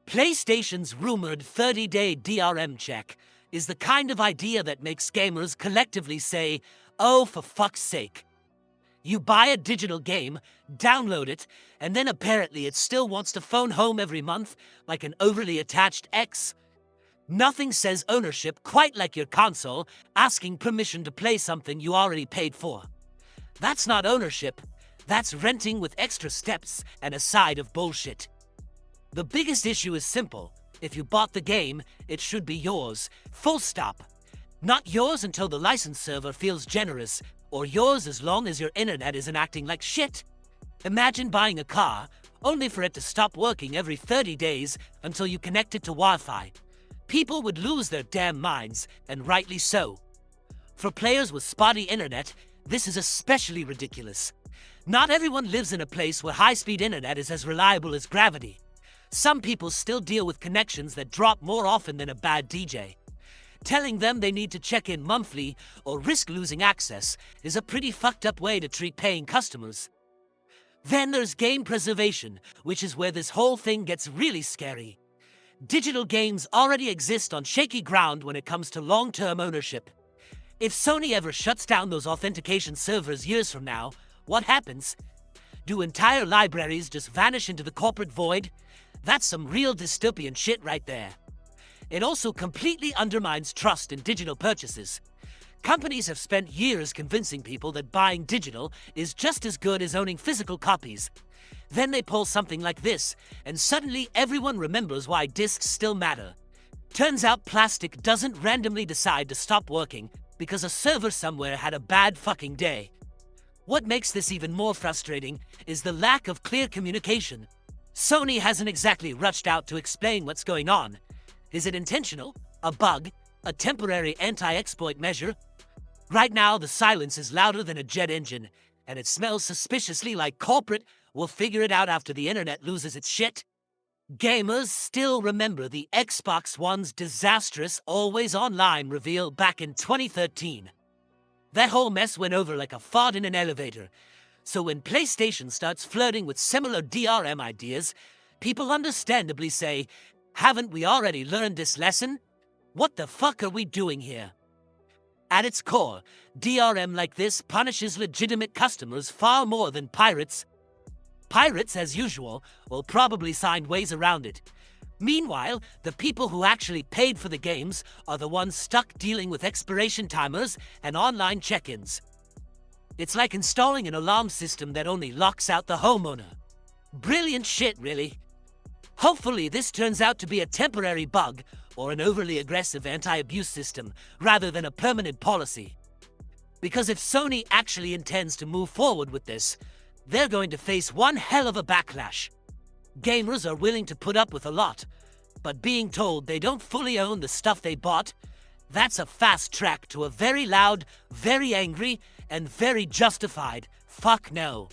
PlayStation's rumored 30-day DRM check is the kind of idea that makes gamers collectively say, "Oh, for fuck's sake." You buy a digital game, download it, and then apparently it still wants to phone home every month like an overly attached ex. Nothing says ownership quite like your console asking permission to play something you already paid for. That's not ownership, that's renting with extra steps and a side of bullshit. The biggest issue is simple. If you bought the game, it should be yours. Full stop. Not yours until the license server feels generous, or yours as long as your internet isn't acting like shit. Imagine buying a car, only for it to stop working every 30 days until you connect it to Wi-Fi. People would lose their damn minds, and rightly so. For players with spotty internet, this is especially ridiculous. Not everyone lives in a place where high-speed internet is as reliable as gravity. Some people still deal with connections that drop more often than a bad DJ. Telling them they need to check in monthly or risk losing access is a pretty fucked up way to treat paying customers. Then there's game preservation, which is where this whole thing gets really scary. Digital games already exist on shaky ground when it comes to long-term ownership. If Sony ever shuts down those authentication servers years from now, what happens? Do entire libraries just vanish into the corporate void? That's some real dystopian shit right there. It also completely undermines trust in digital purchases. Companies have spent years convincing people that buying digital is just as good as owning physical copies. Then they pull something like this, and suddenly everyone remembers why discs still matter. Turns out plastic doesn't randomly decide to stop working because a server somewhere had a bad fucking day. What makes this even more frustrating is the lack of clear communication. Sony hasn't exactly rushed out to explain what's going on. Is it intentional? A bug? A temporary anti-exploit measure? Right now, the silence is louder than a jet engine, and it smells suspiciously like corporate will figure it out after the internet loses its shit. Gamers still remember the Xbox One's disastrous Always Online reveal back in 2013. That whole mess went over like a fart in an elevator. So when PlayStation starts flirting with similar DRM ideas, people understandably say, "Haven't we already learned this lesson? What the fuck are we doing here?" At its core, DRM like this punishes legitimate customers far more than pirates. Pirates, as usual, will probably find ways around it. Meanwhile, the people who actually paid for the games are the ones stuck dealing with expiration timers and online check-ins. It's like installing an alarm system that only locks out the homeowner. Brilliant shit, really. Hopefully this turns out to be a temporary bug or an overly aggressive anti-abuse system rather than a permanent policy. Because if Sony actually intends to move forward with this, they're going to face one hell of a backlash. Gamers are willing to put up with a lot, but being told they don't fully own the stuff they bought, that's a fast track to a very loud, very angry, and very justified fuck no.